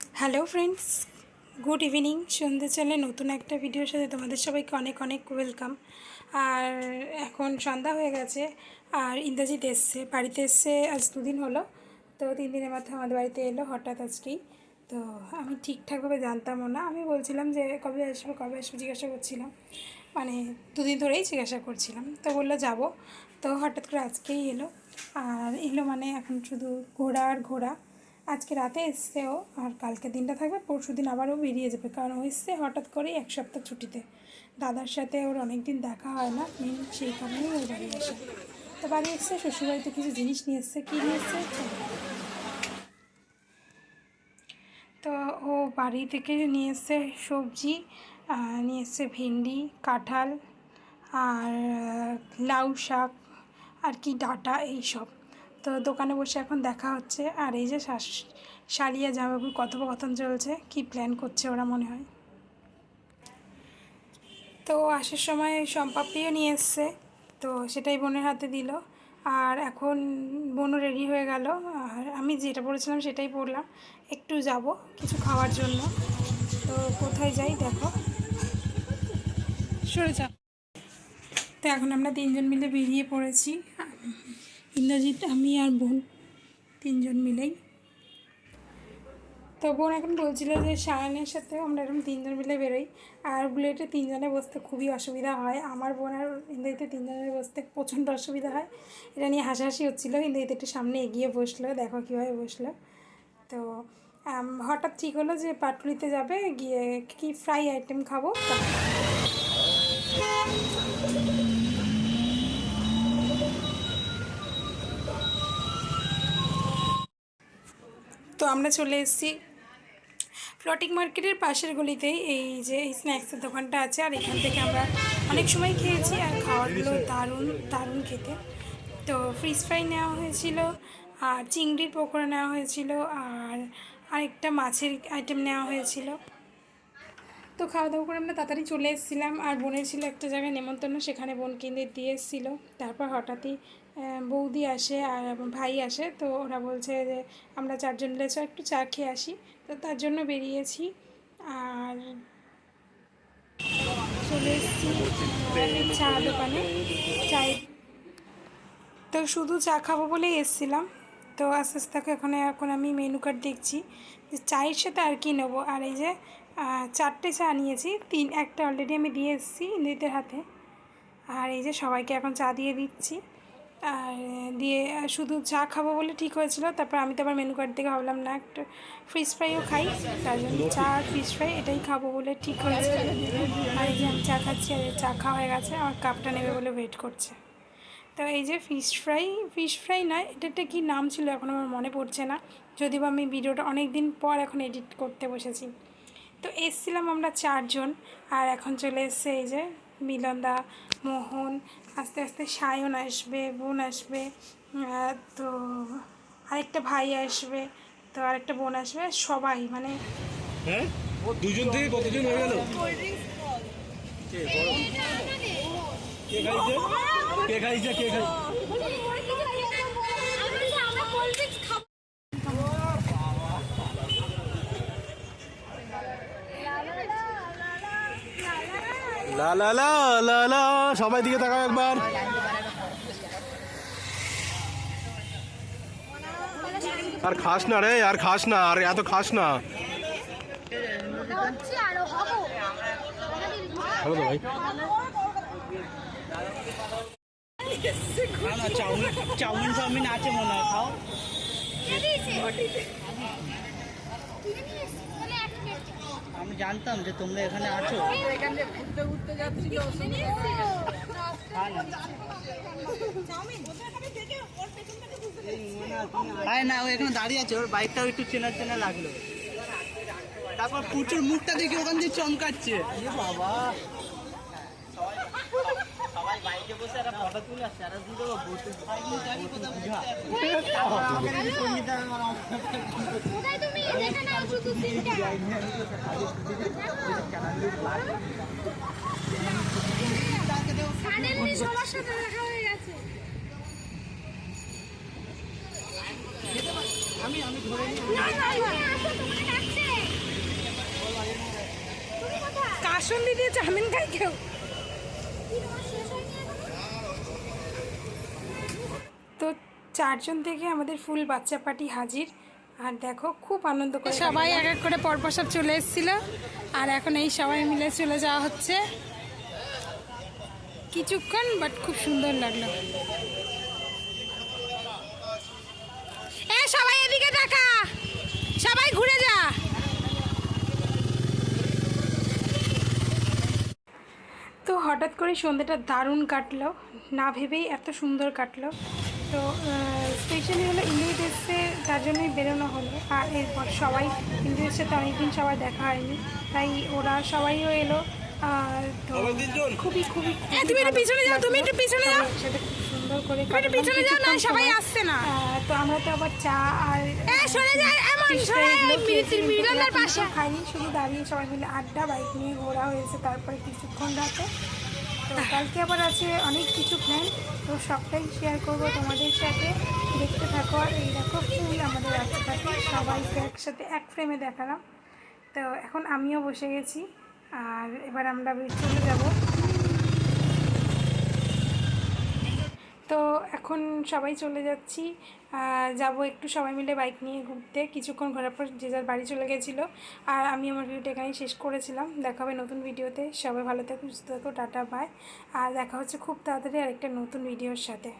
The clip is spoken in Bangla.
Hello friends, good evening. সন্ধ্যে চ্যানেলে নতুন একটা ভিডিওর সাথে তোমাদের সবাইকে অনেক অনেক ওয়েলকাম। আর এখন সন্ধ্যা হয়ে গেছে আর ইন্দ্রজিৎ এসছে, বাড়িতে এসছে আজ 2 দিন হলো। তো 3 দিনের মাথায় আমাদের বাড়িতে এলো হঠাৎ আজকেই। তো আমি ঠিকঠাকভাবে জানতামও না, আমি বলছিলাম যে কবে আসবো জিজ্ঞাসা করছিলাম, মানে 2 দিন ধরেই জিজ্ঞাসা করছিলাম। তো বললো যাব, তো হঠাৎ করে আজকেই এলো। আর এলো মানে এখন শুধু ঘোরা আর ঘোরা। আজকে রাতে এসছে ও, আর কালকে দিনটা থাকবে, পরশু দিন আবারও বেরিয়ে যাবে, কারণ ও এসছে হঠাৎ করেই 1 সপ্তাহ ছুটিতে। দাদার সাথে ওর অনেক দিন দেখা হয় না, সেই কারণেই ওর বাড়ি আসে। তো বাড়ি এসছে, শ্বশুরবাড়িতে কিছু জিনিস নিয়ে এসছে। কী নিয়ে এসছে তো ও বাড়ি থেকে নিয়ে এসছে সবজি, নিয়ে এসছে ভেন্ডি, কাঁঠাল আর লাউ শাক আর কি ডাঁটা এইসব। তো দোকানে বসে এখন দেখা হচ্ছে, আর এই যে শালিয়া জামাইবাবুর কথোপকথন চলছে, কি প্ল্যান করছে ওরা মনে হয়। তো আসার সময় সম্পাপড়িও নিয়ে এসছে, তো সেটাই বোনের হাতে দিল। আর এখন বোনও রেডি হয়ে গেল, আর আমি যেটা পড়েছিলাম সেটাই পড়লাম। একটু যাব কিছু খাওয়ার জন্য, তো কোথায় যাই দেখো, সরে যাও। তো এখন আমরা 3জন মিলে বেরিয়ে পড়েছি, ইন্দ্রজিৎ, আমি আর বোন, 3জন মিলেই। তো বোন এখন বলছিল যে সায়নের সাথে আমরা এরকম 3জন মিলে বেরোই। আর বুলেটে 3জনে বসতে খুবই অসুবিধা হয়, আমার বোন আর ইন্দ্রজিতে 3জনের বসতে প্রচণ্ড অসুবিধা হয়। এটা নিয়ে হাসাহাসি হচ্ছিলো। ইন্দ্রজিৎ একটু সামনে এগিয়ে বসলো, দেখো কীভাবে বসলো। তো হঠাৎ ঠিক হলো যে পাটুলিতে যাবে, গিয়ে কি ফ্রাই আইটেম খাবো। তো আমরা চলে এসেছি ফ্লোটিং মার্কেটের পাশের গলিতেই, এই যে এই স্ন্যাক্সের দোকানটা আছে। আর এখান থেকে আমরা অনেক সময় খেয়েছি, আর খাওয়াগুলো দারুণ দারুণ খেতে। তো ফিশ ফ্রাই নেওয়া হয়েছিল, আর চিংড়ির পকোড়া নেওয়া হয়েছিল, আর আরেকটা মাছের আইটেম নেওয়া হয়েছিল। তো খাওয়া দাওয়া করে আমরা তাড়াতাড়ি চলে এসেছিলাম। আর বোনের ছিল একটা জায়গায় নেমন্তন্ন, সেখানে বোন কিনে দিয়ে এসেছিলো। তারপর হঠাৎই বৌদি আসে আর ভাই আসে, তো ওরা বলছে যে আমরা 4জন মিলে একটু চা খেয়ে আসি। তো তার জন্য বেরিয়েছি, আর চলে এসেছি চা দোকানে চাই। তো শুধু চা খাবো বলেই এসেছিলাম। তো আস্তে আস্তে এখন আমি মেনু কার্ড দেখছি যে চায়ের সাথে আর কি নেবো। আর এই যে 4টে চা নিয়েছি, একটা অলরেডি আমি দিয়ে এসেছি ইন্দ্রিতের হাতে। আর এই যে সবাইকে এখন চা দিয়ে দিচ্ছি, আর দিয়ে শুধু চা খাবো বলে ঠিক হয়েছিল। তারপর আমি তো আবার মেনু কার্ড থেকে ভাবলাম না, একটা ফিশ ফ্রাইও খাই, তার জন্য চা আর ফিশ ফ্রাই এটাই খাবো বলে ঠিক হয়েছে। আর এই যে আমি চা খাচ্ছি, আর চা খাওয়া হয়ে গেছে, আমার কাপটা নেবে বলে ওয়েট করছে। তো এই যে ফিশ ফ্রাই নয়, এটা কী নাম ছিল এখন আমার মনে পড়ছে না, যদিও আমি ভিডিওটা অনেক দিন পর এখন এডিট করতে বসেছি। তো এসছিলাম আমরা 4জন, আর এখন চলে এসছে এই যে মিলনদা, মোহন, আস্তে আস্তে সায়ন আসবে, বোন আসবে, তো আরেকটা ভাই আসবে, তো আরেকটা বোন আসবে, সবাই মানে। হ্যাঁ, 2জন থেকে কতজন হয়ে গেল? কে খাইছে? লা লা লা লা লা, সবাই দিকে তাকাও একবার। আর খাস না রে, আর খাস না, আর এত খাস না। হ্যালো ভাই, চাউমিন আছে মনে হয়, খাও। আমি জানতাম যে তোমরা এখানে আছো। ঘুরতে যাচ্ছিল। না, ও এখানে দাঁড়িয়ে আছে, ওর বাইকটাও একটু চেনা চেনা লাগলো। তারপর প্রচুর মুখটা দেখে ওখান দিয়ে চমকাচ্ছে। বাবা, সবাই বাইকে বসে একটা ফটো তুলে আসছে, আর সবার সাথে দেখা হয়ে গেছে। আমি ধরে নিই। আসন দিয়ে চাউমিন খাই কেউ। তো 4 জন থেকে আমাদের ফুল বাচ্চা পার্টি হাজির। আর দেখো খুব আনন্দ করে সবাই এক এক করে পরপর সব চলে এসেছিল। আর এখন এই সবাই মিলে চলে যাওয়া হচ্ছে কিছুক্ষণ, বাট খুব সুন্দর লাগলো। সবাই এদিকে দেখা, সবাই ঘুরে যা। তো হঠাৎ করে সন্ধ্যাটা দারুণ কাটলো, না ভেবেই এত সুন্দর কাটলো। তো স্পেশালি হলো ইন্দ্রজিৎ এসছে, তার জন্যই বেরোনো হলো। আর এরপর সবাই ইন্দ্রজিৎ সাথে অনেকদিন সবাই দেখা হয়নি, তাই ওরা সবাইও এলো। তো খুবই খুবই তুমি একটু পিছনে যাও, তুমি একটু পিছনে যাও, একসাথে খুব সুন্দর করে পিছনে যাও, না সবাই আসছে না। তো আমরা তো আবার চা আর খাইনি, শুধু দাঁড়িয়ে সবাই মিলে আড্ডা, বাইক নিয়ে ঘোরা হয়েছে। তারপরে কিছুক্ষণ রাতে তো কালকে আবার আছে অনেক কিছু প্ল্যান, তো সবটাই শেয়ার করবো তোমাদের সাথে, দেখতে থাকো। আর এই দেখো ফুল আমাদের আশেপাশে সবাইকে একসাথে এক ফ্রেমে দেখালাম। তো এখন আমিও বসে গেছি, আর এবার আমরা চলে যাব। তো এখন সবাই চলে যাচ্ছি, যাব একটু সবাই মিলে বাইক নিয়ে ঘুরতে। কিছুক্ষণ ঘোরার পর যে যার বাড়ি চলে গেছিলো। আর আমি আমার ভিডিওটা এখানেই শেষ করেছিলাম। দেখা হবে নতুন ভিডিওতে। সবাই ভালো থাকো, সুস্থ থাকো, টাটা বাই। আর দেখা হচ্ছে খুব তাড়াতাড়ি আরেকটা নতুন ভিডিওর সাথে।